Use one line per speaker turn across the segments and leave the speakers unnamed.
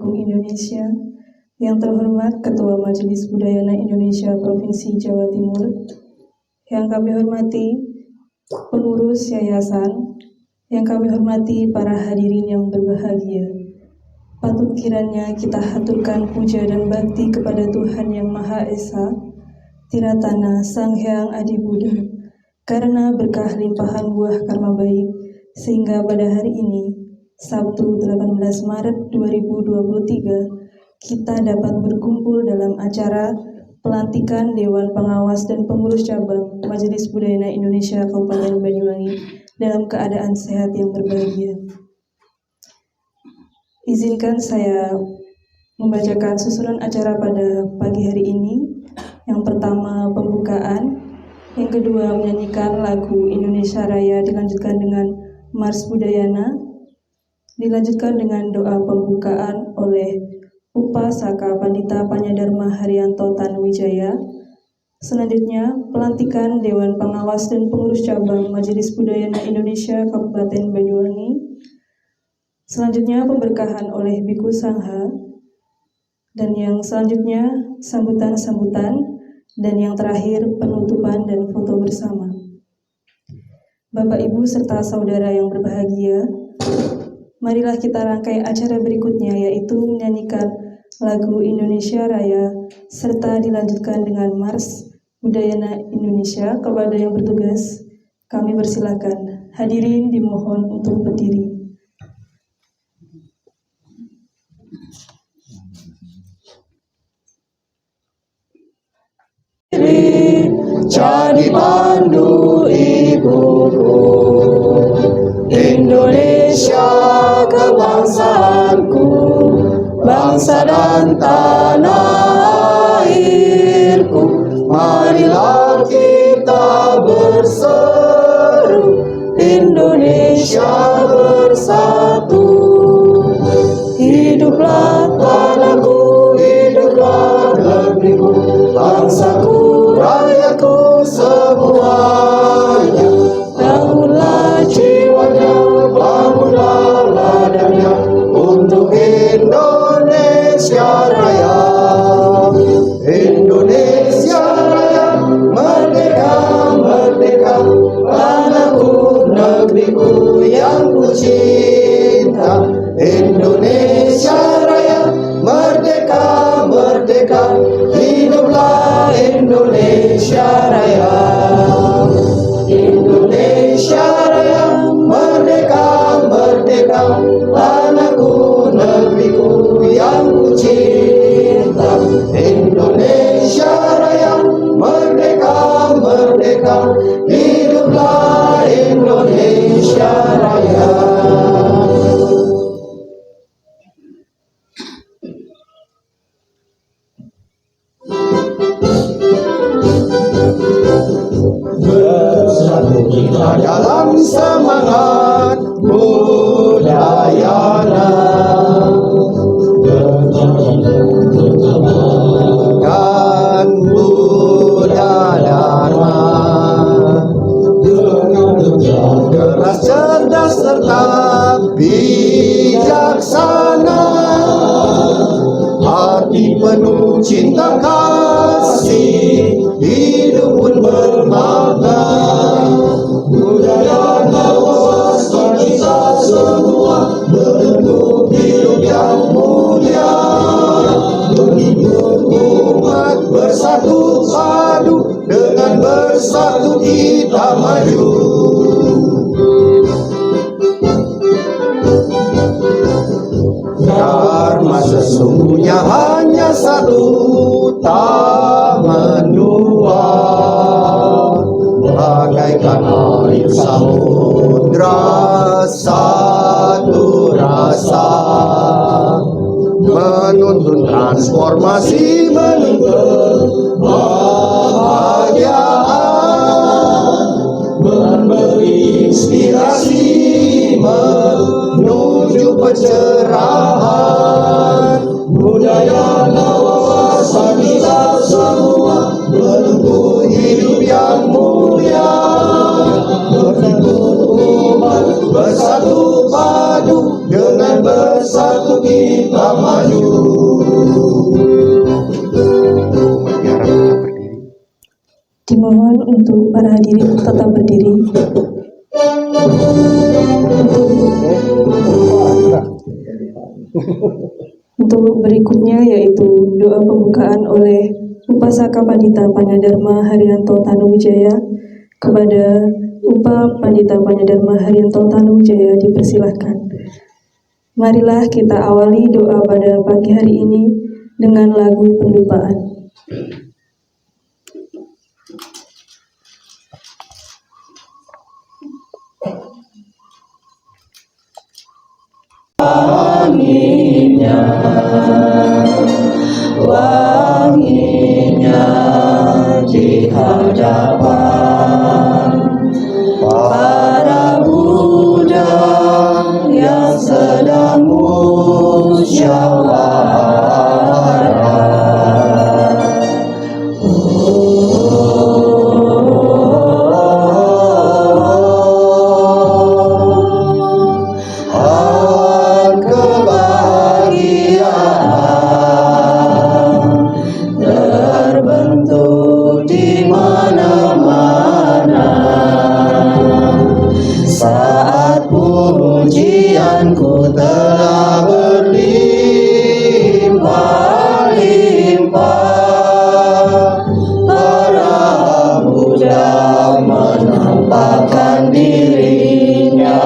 Agung Indonesia, yang terhormat Ketua Majelis Budayana Indonesia Provinsi Jawa Timur, yang kami hormati pengurus yayasan, yang kami hormati para hadirin yang berbahagia. Patut kiranya kita haturkan puja dan bakti kepada Tuhan Yang Maha Esa, Tiratana Sang Hyang Adi Buddha, karena berkah limpahan buah karma baik, sehingga pada hari ini, Sabtu 18 Maret 2023, kita dapat berkumpul dalam acara pelantikan Dewan Pengawas dan Pengurus Cabang Majelis Budayana Indonesia Kabupaten Banyuwangi dalam keadaan sehat yang berbahagia. Izinkan saya membacakan susunan acara pada pagi hari ini. Yang pertama, pembukaan. Yang kedua, menyanyikan lagu Indonesia Raya, dilanjutkan dengan Mars Budayana, dilanjutkan dengan doa pembukaan oleh Upasaka Pandita Panyadharma Haryanto Tanuwijaya. Selanjutnya, pelantikan Dewan Pengawas dan Pengurus Cabang Majelis Budayana Indonesia Kabupaten Banyuwangi. Selanjutnya, pemberkahan oleh Biku Sangha. Dan yang selanjutnya, sambutan-sambutan. Dan yang terakhir, penutupan dan foto bersama. Bapak, Ibu, serta saudara yang berbahagia, marilah kita rangkai acara berikutnya, yaitu menyanyikan lagu Indonesia Raya, serta dilanjutkan dengan Mars Budayana Indonesia. Kepada yang bertugas, kami persilakan. Hadirin dimohon untuk berdiri.
Jadi pandu ibuku, Indonesia kebangsaanku, bangsa dan tanah airku. Marilah kita berseru, Indonesia bersatu. Hiduplah tanahku, hiduplah negeriku, bangsaku, rakyatku semuanya. Bangunlah jiwanya, bangunlah ladangnya untuk Indonesia Raya. Indonesia Raya, merdeka, merdeka, tanahku, negeriku yang ku cinta. Indonesia Raya, merdeka, merdeka, hiduplah Indonesia Raya. Indonesia Raya, merdeka, merdeka, tanahku, negeriku yang ku cinta. Indonesia Raya, merdeka, merdeka, hiduplah Indonesia Raya. Bersatu kita dalam semangat budayana, dan Buddha Dharma, keras, cerdas, serta bijaksana, hati penuh cinta kasih, hidup pun bermakna. Budaya wawasan kita semua, bentuk hidup yang mulia. Menghibur umat bersatu padu, dengan bersatu kita maju. Dharma sesungguhnya hanya satu, tak mendua. Bagaikan air samudra, satu rasa, menuntun transformasi, menuntun kebahagiaan, memberi inspirasi menuju pencerahan. Budaya wawasan kita semua, bentuk hidup yang mulia. Bersatu umat, bersatu padu, dengan bersatu kita maju.
Dimohon untuk para hadirin tetap berdiri. Untuk berikutnya yaitu doa pembukaan oleh Upasaka Pandita Panyadarma Haryanto Tanuwijaya. Kepada Upa Pandita Panyadarma Haryanto Tanuwijaya dipersilahkan. Marilah kita awali doa pada pagi hari ini dengan lagu pendupaan.
Wanginya di hadapan para Buddha yang sedang musyawarah. Awan kebahagiaan terbentuk di mana-mana saat pujianku telah berlimpah-limpah. Para Buddha menampakkan dirinya.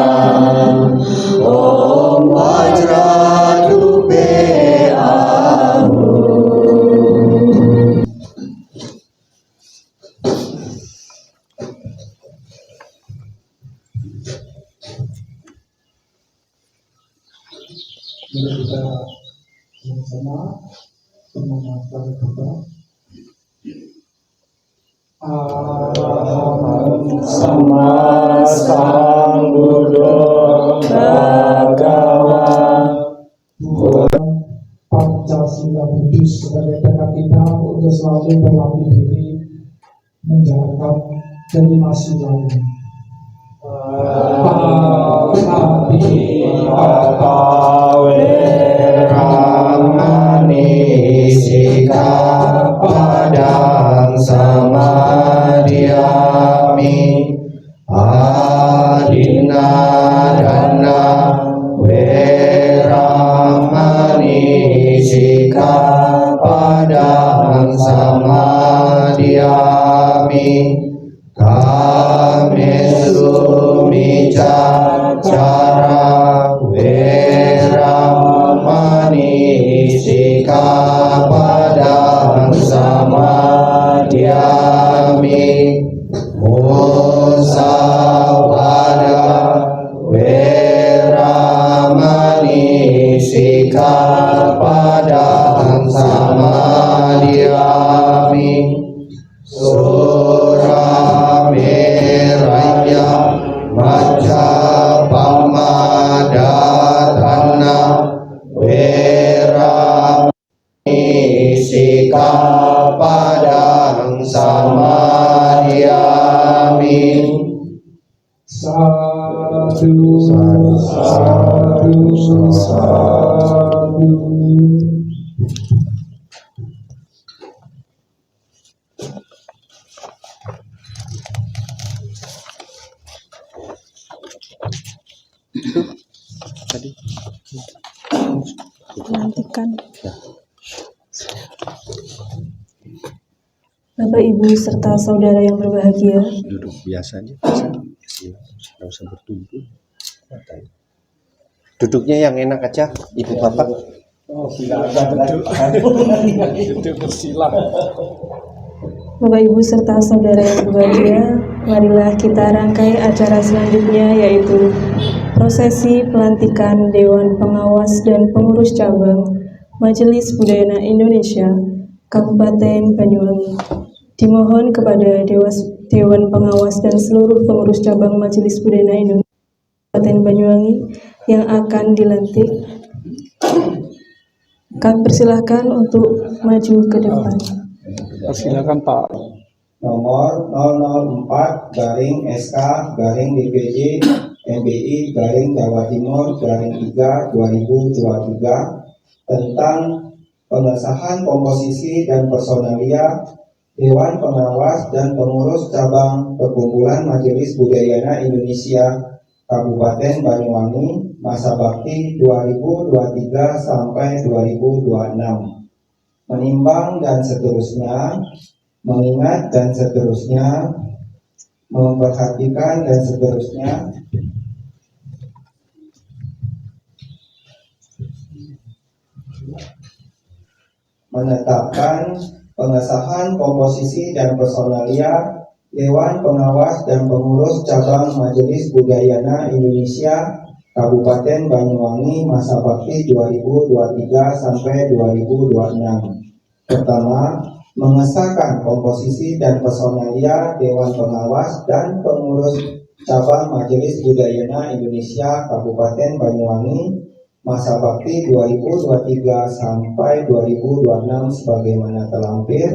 Om Vajradrupe Ahum.
Kita sama-sama menamakan Buddha. Araham
Sama Sambuddho Bhagawan.
Pancasila Buddhis sebagai tekad kita untuk selalu berlatih diri menjalankan kelima sila ini.
Ramani Sikapadang Samadhyami Adinadana Veramani Sikapadang Samadhyami Kamesu micacara veramani sikapadang samadhyami musawada veramani sikapadang samadhyami Surameraya Majapahmadana Veramani Sikapadang Samadhyami.
Sadu, sadu, sadu.
Pelantikan. Bapak, Ibu, serta saudara yang berbahagia,
Duduk biasa aja, biasa. Nggak usah bertumpu. Duduknya yang enak aja, Ibu Bapak.
Bapak, Ibu, serta saudara yang berbahagia, marilah kita rangkai acara selanjutnya yaitu prosesi pelantikan Dewan Pengawas dan Pengurus Cabang Majelis Budaya Indonesia Kabupaten Banyuwangi. Dimohon kepada Dewan Pengawas dan seluruh pengurus cabang Majelis Budaya Indonesia Kabupaten Banyuwangi yang akan dilantik, kami persilahkan untuk maju ke depan.
Silakan Pak.
Nomor 004/SK/DPJ
MBI Jawa Timur 3/2023 tentang pengesahan komposisi dan personalia Dewan Pengawas dan Pengurus Cabang Perkumpulan Majelis Budayana Indonesia Kabupaten Banyuwangi masa bakti 2023 sampai 2026. Menimbang dan seterusnya, mengingat dan seterusnya, memperhatikan dan seterusnya. Menetapkan pengesahan komposisi dan personalia Dewan Pengawas dan Pengurus Cabang Majelis Budayana Indonesia Kabupaten Banyuwangi masa bakti 2023 sampai 2026. Pertama, mengesahkan komposisi dan personalia Dewan Pengawas dan Pengurus Cabang Majelis Budayana Indonesia Kabupaten Banyuwangi masa bakti 2023 sampai 2026 sebagaimana terlampir.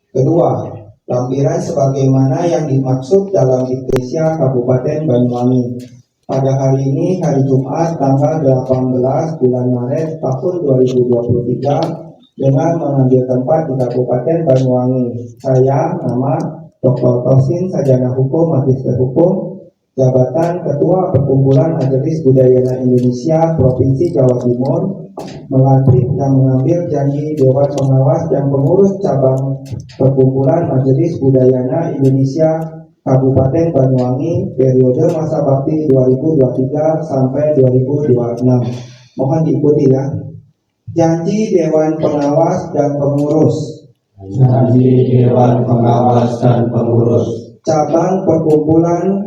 Kedua, lampiran sebagaimana yang dimaksud dalam Indonesia Kabupaten Banyuwangi. Pada hari ini, hari Jumat, tanggal 18 bulan Maret tahun 2023, dengan mengambil tempat di Kabupaten Banyuwangi. Saya, nama Dr. Tosin, Sarjana Hukum, Magister Hukum, Jabatan Ketua Perkumpulan Majelis Budayana Indonesia Provinsi Jawa Timur, melantik dan mengambil janji Dewan Pengawas dan Pengurus Cabang Perkumpulan Majelis Budayana Indonesia Kabupaten Banyuwangi periode masa bakti 2023 sampai 2026. Mohon diikuti ya. Janji Dewan Pengawas dan Pengurus.
Janji Dewan Pengawas dan Pengurus
Cabang Perkumpulan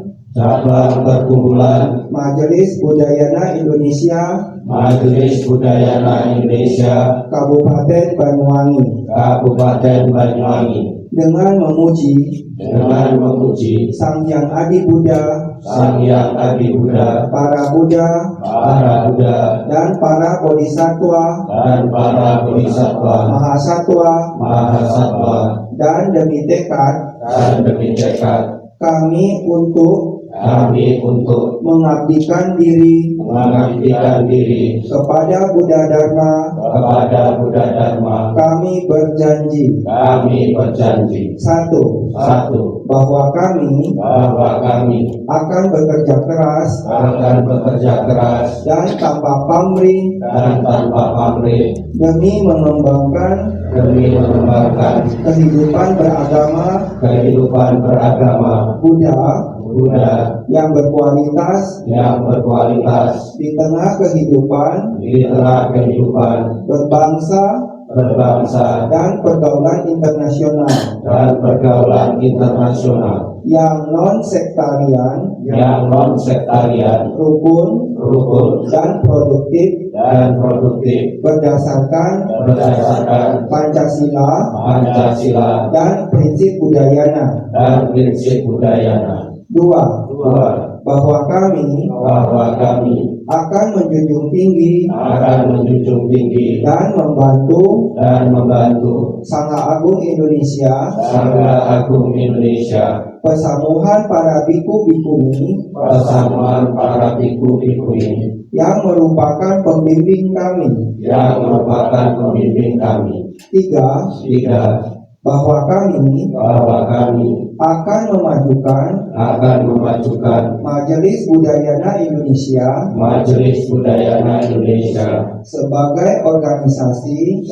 Majelis Budayana Indonesia Kabupaten Banyuwangi dengan memuji Sang Hyang Adi Buddha, para Buddha dan para Bodhisatwa Mahasatwa dan demi tekad kami untuk mengabdikan diri kepada Buddha Dharma. Kami berjanji. Satu, bahwa kami akan bekerja keras dan tanpa pamrih demi mengembangkan kehidupan beragama Buddha yang berkualitas di tengah kehidupan berbangsa dan pergaulan internasional yang non sektarian, rukun dan produktif berdasarkan Pancasila dan prinsip Budayana. Dua, bahwa kami akan menjunjung tinggi dan membantu Sangha Agung Indonesia, Persamuhan para biku-bikuni yang merupakan pembimbing kami. Tiga, bahwa kami akan memajukan Majelis Budayana Indonesia sebagai organisasi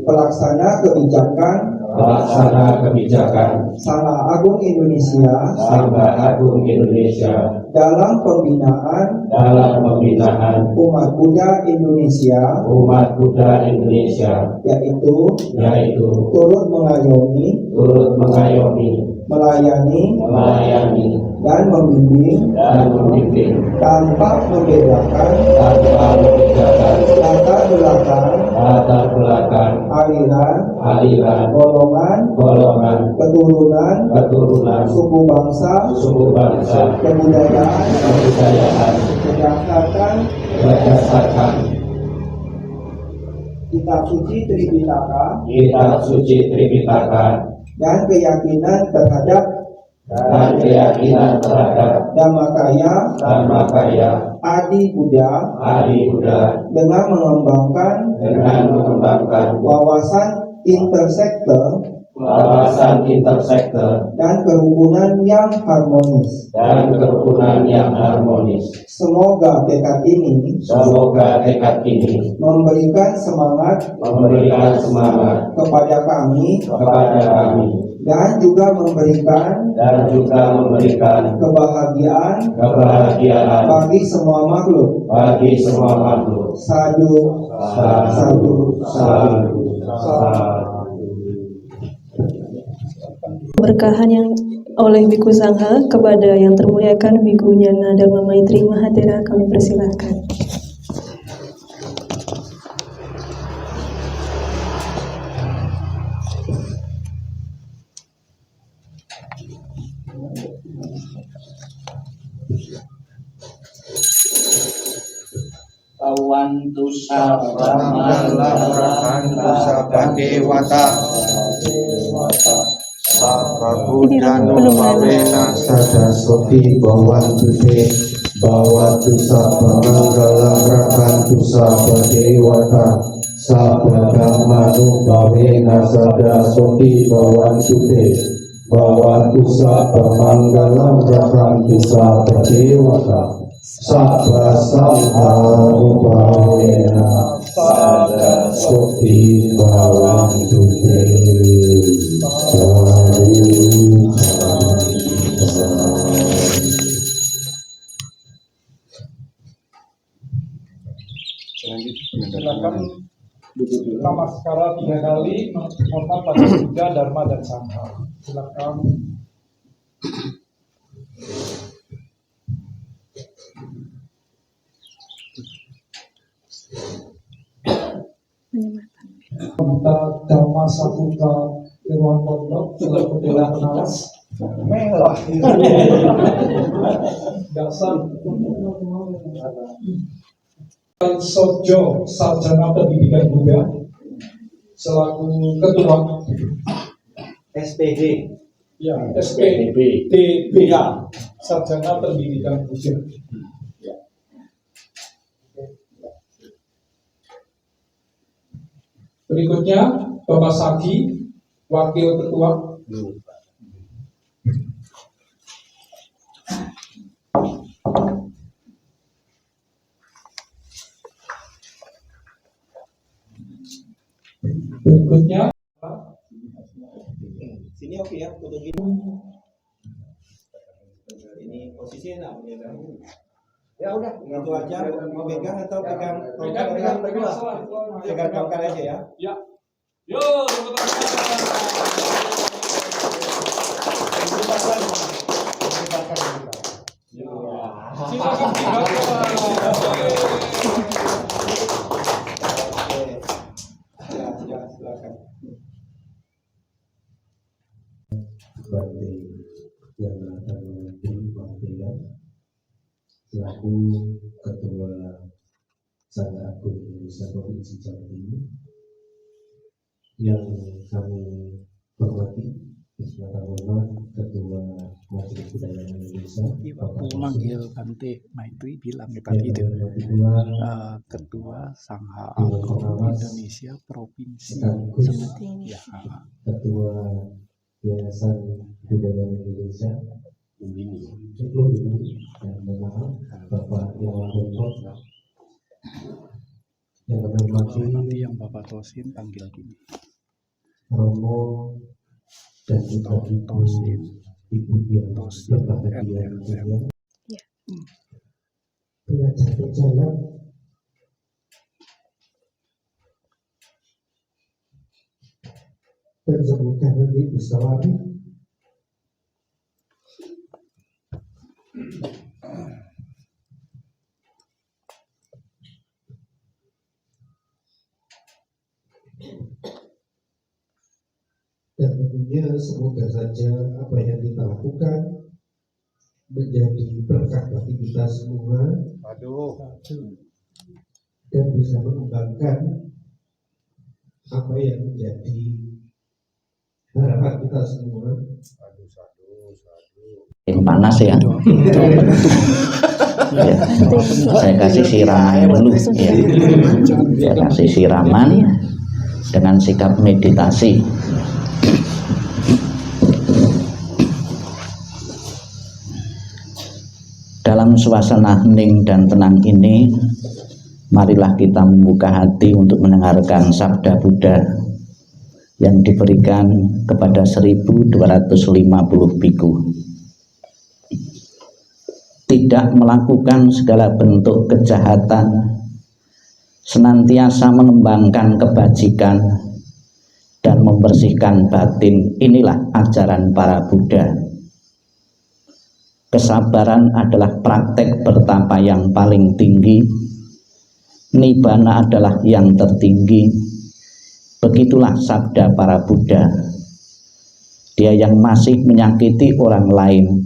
pelaksana kebijakan Sangha Agung Indonesia dalam pembinaan umat Buddha Indonesia, yaitu turut mengayomi, melayani dan membimbing tanpa membedakan latar belakang, aliran, golongan, keturunan, suku bangsa, kebudayaan, berdasarkan Kitab Suci Tripitaka dan keyakinan terhadap
dan keyakinan terhadap
Dhammakaya Adi Buddha dengan mengembangkan wawasan intersektor dan kerukunan yang harmonis. Semoga tekad ini memberikan semangat kepada kami dan juga memberikan kebahagiaan bagi semua makhluk. Sadu.
Berkahan yang oleh Biku Sangha kepada yang termuliakan Biku Nyana Dharma Maitri Mahatera kami persilahkan.
Awantu sabda dewata
Sadasoti Bhavantu Te Bhavantu Sabba Manggalam Rakantu Sabba Dewata Sabba Dhammanu Bhavena Sadasoti Bhavantu Te Bhavantu Sabba Manggalam Rakantu Sabba Dewata Sabba Sangharu Bhavena Sadasoti Bhavantu Te.
Silakan namaskara 3 kali menghormat pada Buddha, Dharma dan Sangha. Silakan. Kita Dhamma Saputra Irwan Pondok selaku Dewan Pengawas. Merah. Dasar. Sojo Sarjana Pendidikan Buddha selaku Ketua
SPD.
Ya, SPDB ya, Sarjana Pendidikan Buddha. Ya. Berikutnya Bapak Sagi, Wakil Ketua. Berikutnya
Sini oke ya, foto gini. Ini posisinya nak ya udah, itu aja. Mau pegang atau pegang tongkat aja ya.
Ya. Yo, tepuk silakan
Silakan.
Bante yang akan memimpin Bante selaku Ketua Sangha Agung Indonesia Provinsi Jawa Timur yang kami hormati, yang hormat Ketua Majelis Budaya Indonesia
Waktu manggil Bante Maitri bilang ya
yang
tadi itu
hormati pula
Ketua Sangha
Dewan
Agung
Pengawas
Indonesia Provinsi
sekaligus
seperti ini ya.
Ketua Yayasan Budaya Indonesia yang memang Bapak Irwan Pondok yang kami hormati
Nanti yang Bapak Tosin panggil gini.
Romo dan juga Ibu yang berbahagia belajar berjalan dan semoga nanti bisa lari dan tentunya semoga saja apa yang kita lakukan menjadi berkah bagi kita semua dan bisa mengembangkan apa yang menjadi harapan kita semua
Yang panas ya. Ya. Saya kasih siraman dulu ya. Saya kasih siraman dengan sikap meditasi. Dalam suasana hening dan tenang ini, marilah kita membuka hati untuk mendengarkan sabda Buddha yang diberikan kepada 1250 biku. Tidak melakukan segala bentuk kejahatan, senantiasa mengembangkan kebajikan dan membersihkan batin, inilah ajaran para Buddha. Kesabaran adalah praktek bertapa yang paling tinggi. Nibbana adalah yang tertinggi. Begitulah sabda para Buddha. Dia yang masih menyakiti orang lain,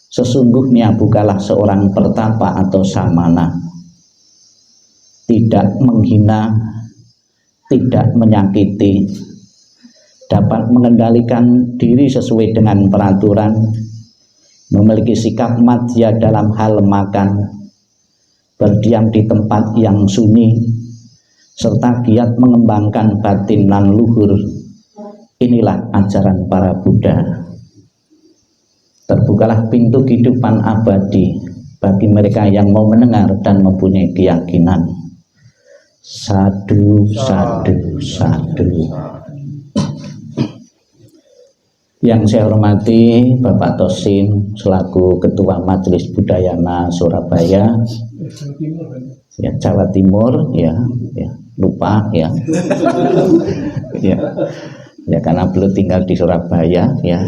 sesungguhnya bukanlah seorang pertapa atau samana. Tidak menghina, tidak menyakiti, dapat mengendalikan diri sesuai dengan peraturan, memiliki sikap madya dalam hal makan, berdiam di tempat yang sunyi, serta giat mengembangkan batin nan luhur. Inilah ajaran para Buddha. Terbukalah pintu kehidupan abadi bagi mereka yang mau mendengar dan mempunyai keyakinan. Sadu, sadu, sadu. Yang saya hormati Bapak Tosin selaku Ketua Majelis Budayana Surabaya, ya, Jawa Timur, ya lupa ya, ya karena belum tinggal di Surabaya, ya.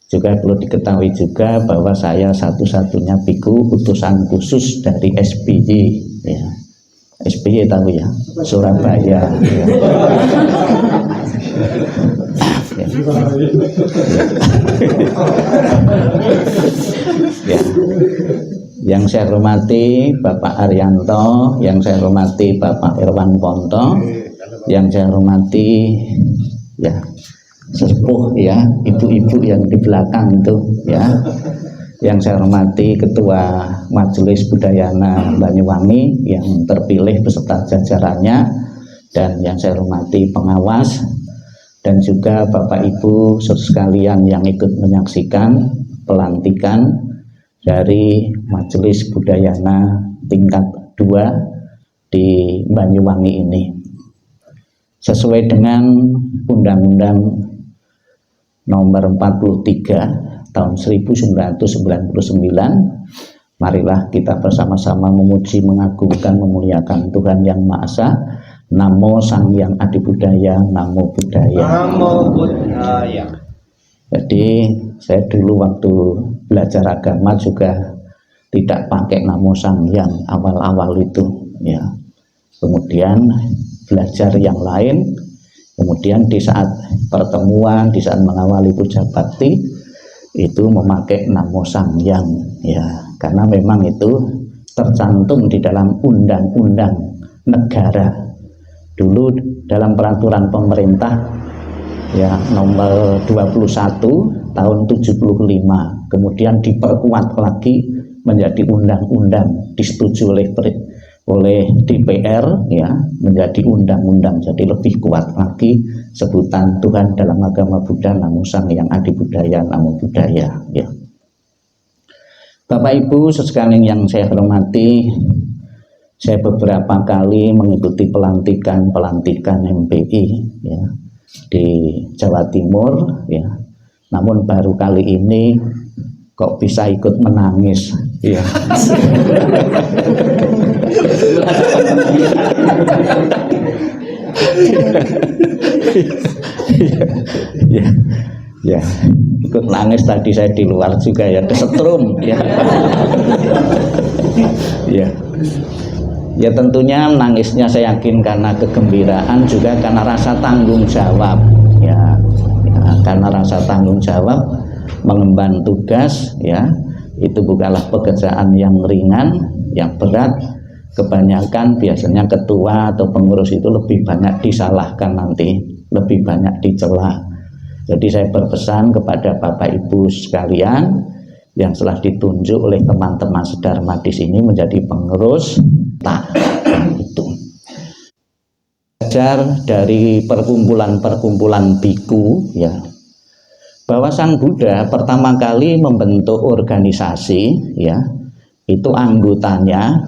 Juga perlu diketahui juga bahwa saya satu-satunya biku utusan khusus dari SBY, ya. SBY tahu ya, Surabaya. Ya. Ya. Yang saya hormati Bapak Arianto, yang saya hormati Bapak Irwan Ponto, yang saya hormati ya sesepuh ya, ibu-ibu yang di belakang itu ya, yang saya hormati Ketua Majelis Budayana Banyuwangi yang terpilih beserta jajarannya, dan yang saya hormati pengawas, dan juga Bapak Ibu sekalian yang ikut menyaksikan pelantikan dari Majelis Budayana tingkat 2 di Banyuwangi ini. Sesuai dengan Undang-Undang nomor 43 tahun 1999, marilah kita bersama-sama memuji, mengagungkan, memuliakan Tuhan Yang Maha Esa. Namo Sang Hyang Adi Budaya, Namo Buddhaya.
Namo Buddhaya.
Jadi saya dulu waktu belajar agama juga tidak pakai Namo Sang Hyang awal-awal itu, ya. Kemudian belajar yang lain, kemudian di saat pertemuan, di saat mengawali puja bakti itu memakai Namo Sang Hyang, ya, karena memang itu tercantum di dalam undang-undang negara. Dulu dalam peraturan pemerintah ya nomor 21 tahun 75, kemudian diperkuat lagi menjadi undang-undang, disetujui oleh DPR ya, menjadi undang-undang, jadi lebih kuat lagi sebutan Tuhan dalam agama Buddha, Namo Sang Hyang Adi Budaya, Namo Buddhaya, ya. Bapak Ibu sekalian yang saya hormati, saya beberapa kali mengikuti pelantikan MPI ya di Jawa Timur, ya. Namun baru kali ini kok bisa ikut menangis, ya. Ya, ikut nangis tadi saya di luar juga ya, kesetrum ya. Ya. Ya tentunya nangisnya saya yakin karena kegembiraan, juga karena rasa tanggung jawab ya, karena rasa tanggung jawab mengemban tugas ya, itu bukanlah pekerjaan yang ringan, yang berat. Kebanyakan biasanya ketua atau pengurus itu lebih banyak disalahkan nanti, lebih banyak dicela. Jadi saya berpesan kepada Bapak Ibu sekalian yang telah ditunjuk oleh teman-teman Sedharma di sini menjadi pengurus itu. Belajar dari perkumpulan-perkumpulan biku ya, bahwa Sang Buddha pertama kali membentuk organisasi ya, itu anggotanya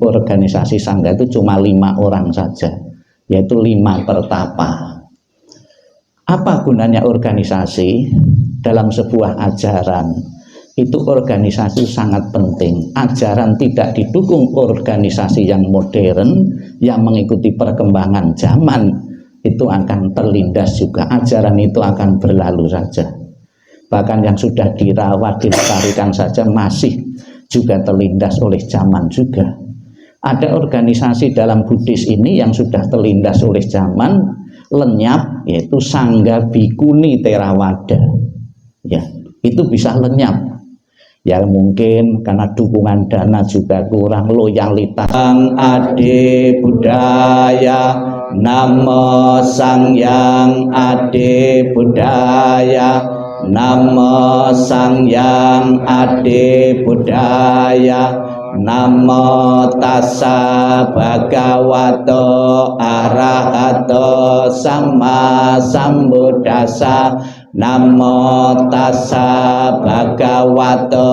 organisasi sangga itu cuma 5 orang saja, yaitu 5 pertapa. Apa gunanya organisasi dalam sebuah ajaran? Itu organisasi sangat penting. Ajaran tidak didukung organisasi yang modern, yang mengikuti perkembangan zaman, itu akan terlindas juga. Ajaran itu akan berlalu saja. Bahkan yang sudah dirawat, dilestarikan saja masih juga terlindas oleh zaman juga. Ada organisasi dalam Buddhis ini yang sudah terlindas oleh zaman, lenyap, yaitu Sangga Bhikkhuni Theravada. Ya, itu bisa lenyap. Ya mungkin karena dukungan dana juga kurang, loyalitas. Sang Adi Budaya, Namo Sang Yang Adi Budaya, Namo Sang Yang Adi Budaya, Namo Tassa Bhagavato Arahato Sama Sambuddhassa. Namo Tassa Bhagavato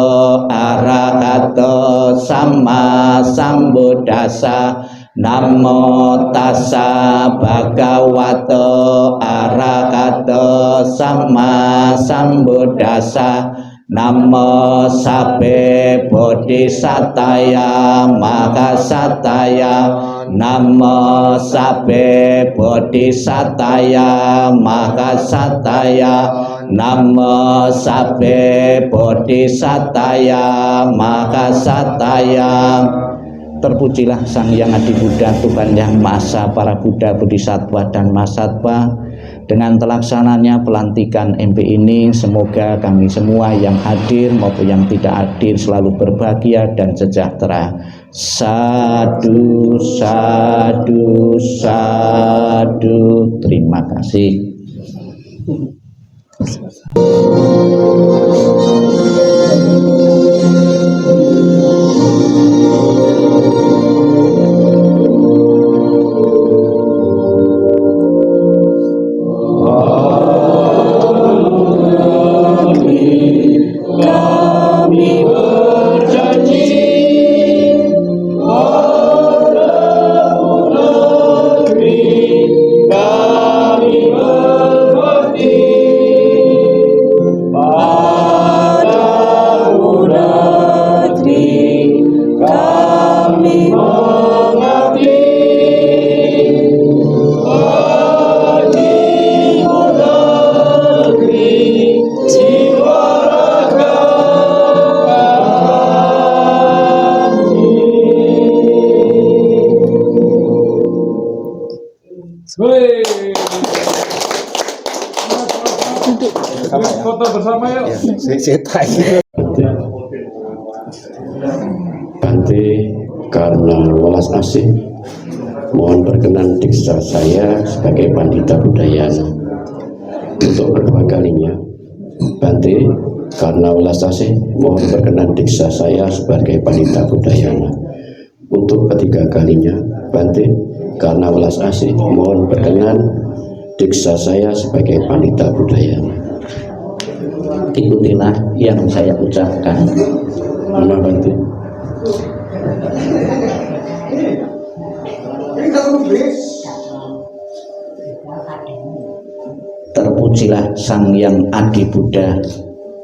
Arahato Sama Sambuddhassa. Namo Tassa Bhagavato Arahato Sama Sambuddhassa. Namo Sabbe Bodhisataya Mahasataya. Namo Sabbe Bodhisataya Mahasataya. Namo Sabbe Bodhisataya Mahasataya. Terpujilah Sang Yang Adi Buddha, Tuhan Yang Maha Esa, para Buddha, Bodhisattva dan Mahasatwa. Dengan terlaksananya pelantikan MP ini, semoga kami semua yang hadir maupun yang tidak hadir selalu berbahagia dan sejahtera. Sadu, sadu, sadu. Terima kasih.
Foto bersama yuk.
Saya tanya.
Bante karena welas asih, mohon berkenan diksa saya sebagai Pandita Budayana untuk kedua kalinya. Bante karena welas asih, mohon berkenan diksa saya sebagai Pandita Budayana untuk ketiga kalinya. Bante karena welas asih, mohon berkenan diksa saya sebagai Pandita Budayana.
Ikutilah yang saya ucapkan.
Mana Bante?
Terpujilah Sang Yang Adi Buddha.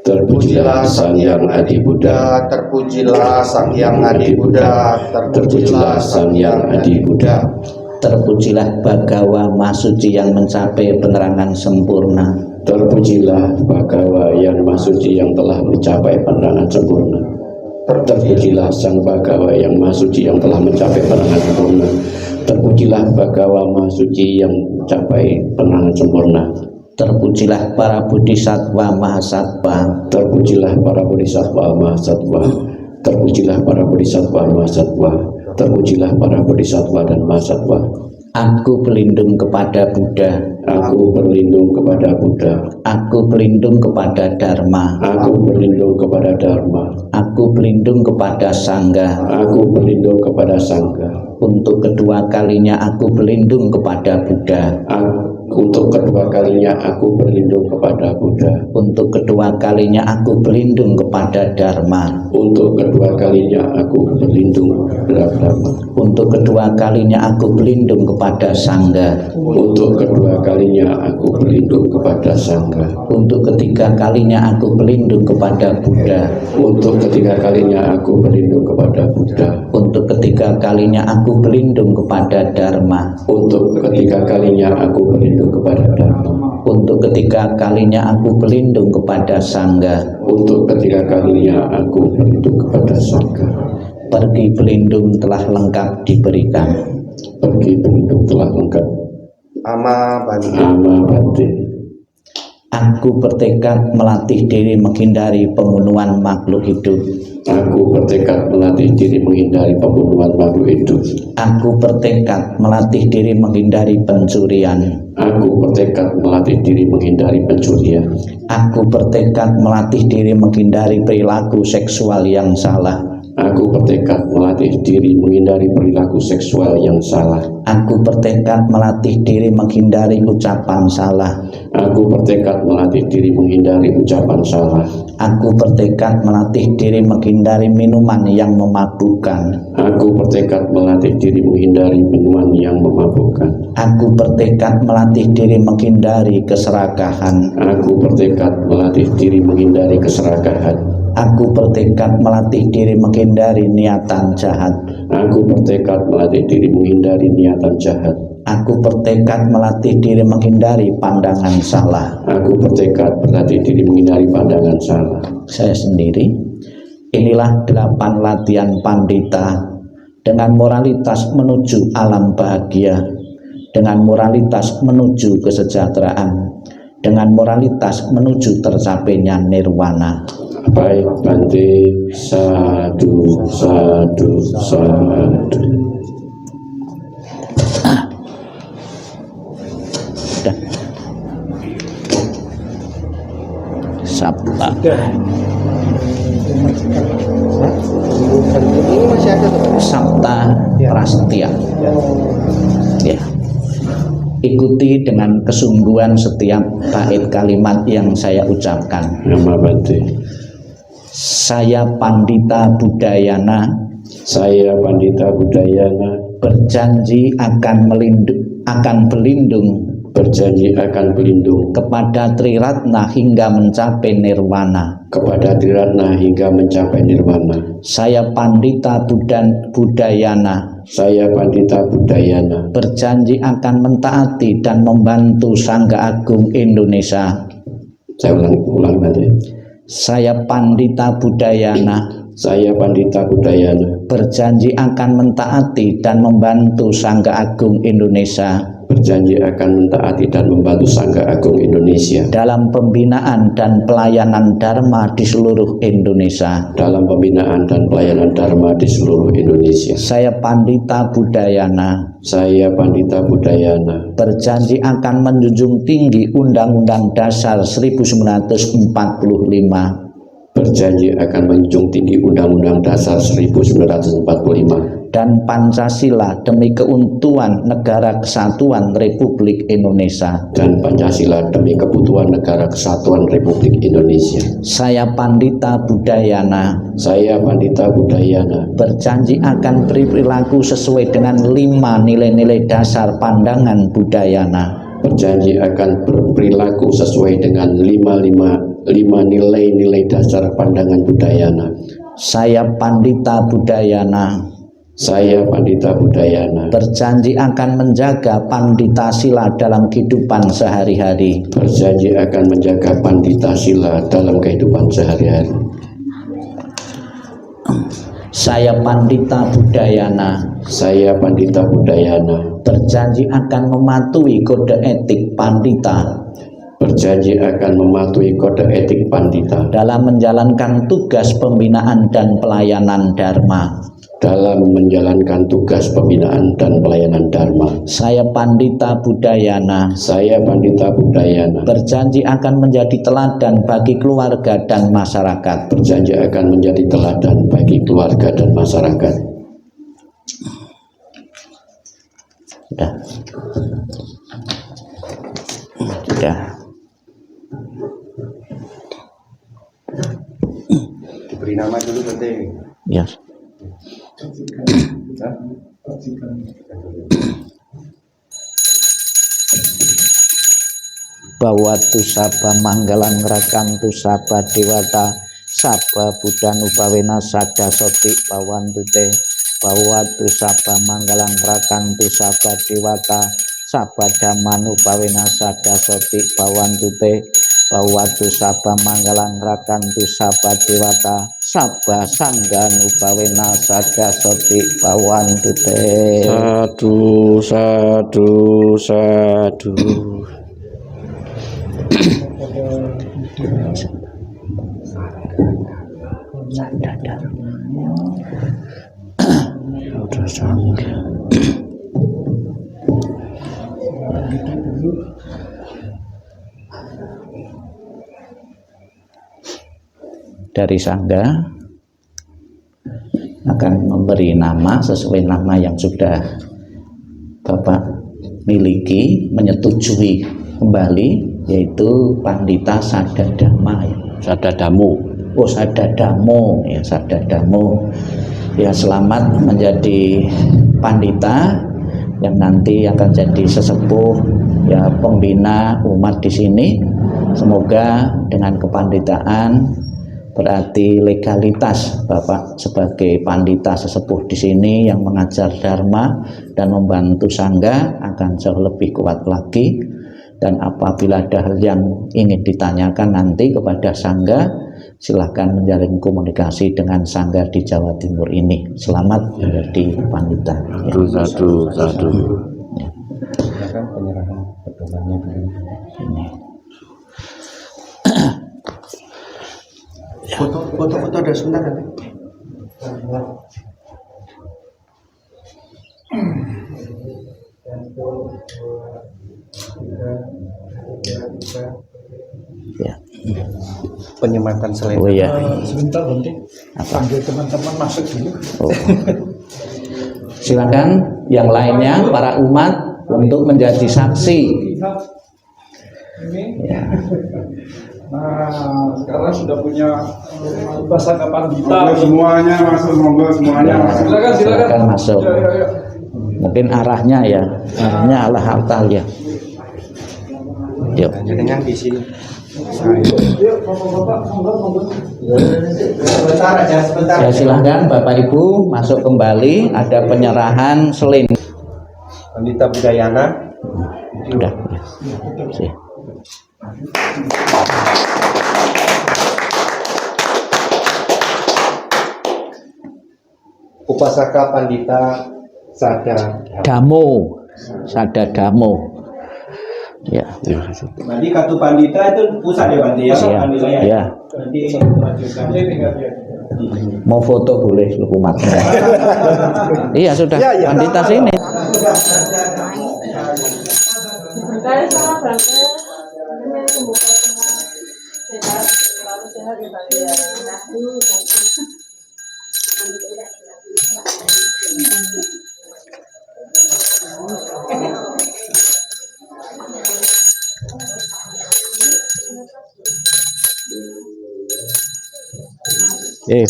Terpujilah Sang Yang Adi Buddha.
Terpujilah Sang Yang Adi Buddha.
Terpujilah Sang Yang Adi Buddha.
Terpujilah Bhagawa Maha Suci yang mencapai penerangan sempurna.
Terpujilah Bhagawa yang Maha Suci yang telah mencapai penerangan sempurna. Terpujilah Sang Bhagawa yang Maha Suci yang telah mencapai penerangan sempurna. Terpujilah Bhagawa Maha Suci yang mencapai penerangan sempurna.
Terpujilah para Bodhisattva Mahasatwa.
Terpujilah para Bodhisattva Mahasatwa. Terpujilah para Bodhisattva Mahasatwa. Terpujilah para Bodhisattva dan Mahasatwa.
Aku berlindung kepada Buddha.
Aku berlindung kepada Buddha.
Aku berlindung kepada Dharma.
Aku berlindung kepada Dharma.
Aku berlindung kepada Sangha.
Aku berlindung kepada Sangha.
Untuk kedua kalinya aku berlindung kepada Buddha.
Untuk kedua kalinya aku berlindung kepada Buddha.
Untuk kedua kalinya aku berlindung kepada Dharma.
Untuk kedua kalinya aku berlindung kepada Dharma.
Untuk kedua kalinya aku berlindung kepada Sangha.
Untuk kedua kalinya aku berlindung kepada Sangha.
Untuk ketiga kalinya aku berlindung kepada Buddha.
Untuk ketiga kalinya aku berlindung kepada Buddha.
Untuk ketiga kalinya aku berlindung kepada Dharma.
Untuk ketiga kalinya aku berlindung kepada Dharma.
Untuk ketiga kalinya aku berlindung kepada Sangha.
Untuk ketiga kalinya aku berlindung kepada Sangha.
Pergi berlindung telah lengkap diberikan.
Pergi berlindung telah lengkap.
Ama Bante.
Ama Bante.
Aku bertekad melatih diri menghindari pembunuhan makhluk hidup.
Aku bertekad melatih diri menghindari pembunuhan makhluk hidup.
Aku bertekad melatih diri menghindari pencurian.
Aku bertekad melatih diri menghindari pencurian.
Aku bertekad melatih diri menghindari perilaku seksual yang salah.
Aku bertekad melatih diri menghindari perilaku seksual yang salah.
Aku bertekad melatih diri menghindari ucapan salah.
Aku bertekad melatih diri menghindari ucapan salah.
Aku bertekad melatih diri menghindari minuman yang memabukkan.
Aku bertekad melatih diri menghindari minuman yang memabukkan.
Aku bertekad melatih diri menghindari keserakahan.
Aku bertekad melatih diri menghindari keserakahan.
Aku bertekad melatih diri menghindari niatan jahat.
Aku bertekad melatih diri menghindari niatan jahat.
Aku bertekad melatih diri menghindari pandangan salah.
Aku bertekad melatih diri menghindari pandangan salah.
Saya sendiri. Inilah 8 latihan pandita dengan moralitas menuju alam bahagia, dengan moralitas menuju kesejahteraan, dengan moralitas menuju tercapainya nirwana.
Baik Bante, sadu, sadu, sadu.
Sabta. Sabta Prastya. Ya. Ikuti dengan kesungguhan setiap bait kalimat yang saya ucapkan.
Nama Bante.
Saya Pandita Budayana.
Saya Pandita Budayana.
Berjanji akan berlindung.
Berjanji akan berlindung
kepada Triratna hingga mencapai nirwana.
Kepada Triratna hingga mencapai nirwana.
Saya Pandita Budayana.
Saya Pandita Budayana.
Berjanji akan mentaati dan membantu Sangha Agung Indonesia.
Saya ulang Bante.
Saya Pandita Budayana.
Saya Pandita Budayana.
Berjanji akan mentaati dan membantu Sangha Agung Indonesia.
Berjanji akan mentaati dan membantu Sangha Agung Indonesia
dalam pembinaan dan pelayanan Dharma di seluruh Indonesia.
Dalam pembinaan dan pelayanan Dharma di seluruh Indonesia.
Saya Pandita Budayana.
Saya Pandita Budayana.
Berjanji akan menjunjung tinggi Undang-Undang Dasar 1945.
Berjanji akan menjunjung tinggi Undang-Undang Dasar 1945
dan Pancasila demi keutuhan Negara Kesatuan Republik Indonesia.
Dan Pancasila demi kebutuhan Negara Kesatuan Republik Indonesia.
Saya Pandita Budayana.
Saya Pandita Budayana.
Berjanji akan berperilaku sesuai dengan 5 nilai-nilai dasar pandangan Budayana.
Berjanji akan berperilaku sesuai dengan 5 nilai-nilai dasar pandangan Budayana.
Saya Pandita Budayana.
Saya Pandita Budayana.
Berjanji akan menjaga Pandita Sila dalam kehidupan sehari-hari.
Berjanji akan menjaga Pandita Sila dalam kehidupan sehari-hari.
Saya Pandita Budayana.
Saya Pandita Budayana.
Berjanji akan mematuhi kode etik Pandita.
berjanji akan mematuhi kode etik pandita
dalam menjalankan tugas pembinaan dan pelayanan Dharma.
dalam menjalankan tugas pembinaan dan pelayanan Dharma.
Saya Pandita Budayana
Saya Pandita Budayana
berjanji akan menjadi teladan bagi keluarga dan masyarakat.
berjanji akan menjadi teladan bagi keluarga dan masyarakat.
Sudah. Sudah.
Diberi nama dulu penting.
Ya. Bawatu Saba Manggalang Rakantu Saba Dewata Saba Budanu Bawena Sada Sotik Bawantute Bawatu Saba Manggalang Rakantu Saba Dewata Saba Damanu Bawena Sada Sotik Bawantute Bawatu Saba Manggalang Rakantu Saba Dewata Saba Sangganu Bawena Sada Sotik Bawantute.
Sadu, sadu, sadu.
Dari Sangga akan memberi nama sesuai nama yang sudah Bapak miliki, menyetujui kembali, yaitu Pandita Sadadama.
Sadadamu.
Oh, Sadadamo, ya Sadadamo. Ya, selamat menjadi pandita yang nanti akan jadi sesepuh, ya pembina umat di sini. Semoga dengan kepanditaan berarti legalitas Bapak sebagai pandita sesepuh di sini yang mengajar Dharma dan membantu Sangga akan jauh lebih kuat lagi. Dan apabila ada hal yang ingin ditanyakan nanti kepada Sangga, silahkan menjalin komunikasi dengan Sangga di Jawa Timur ini. Selamat menjadi pandita.
Satu, satu.
Ya.
Silakan penyerahan pedomannya dulu.
Ini.
Foto ada sebentar nanti.
Ya.
Penyematan selain
Oh ya.
Sebentar nanti
Apa?
panggil teman-teman masuk dulu.
Oh. Silakan yang lainnya para umat untuk menjadi saksi.
Ini.
Ya.
Nah, sekarang sudah punya Pasangga Pandita.
Semuanya masuk, monggo semuanya
Ya,
masuk.
silakan masuk.
Ya.
Mungkin arahnya ya, arahnya Allah Altal ya. Yuk.
dengan di sini.
Yuk, Bapak-bapak, monggo.
Sebentar aja, sebentar.
Ya, silahkan Bapak Ibu masuk kembali. Ada penyerahan selin.
Pandita Budayana.
Sudah. Ya.
Upasaka Pandita
Damo, Sadadamo. Ya.
Berarti kartu pandita itu pusat ya Bante ya?
Iya.
Pandita ya?
Ya.
Nanti dimajukan.
Mau foto boleh umat. Iya sudah. Pandita sini.
Saya sama Bante, ini semoga semua sehat, selalu sehat ya Bante ya.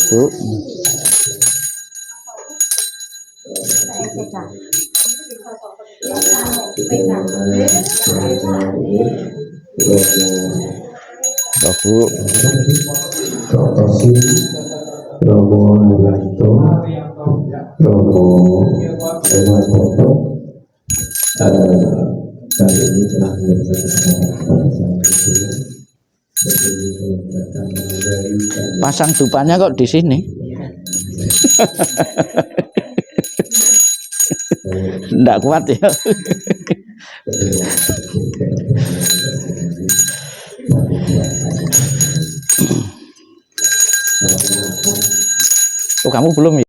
Bu. Bu.
Protosi Romo Nurlanto Romo Ewan Toto kali ini telah menyertakan kepada saya juga
Pasang dupanya kok di sini. Nggak kuat ya. kamu belum ya?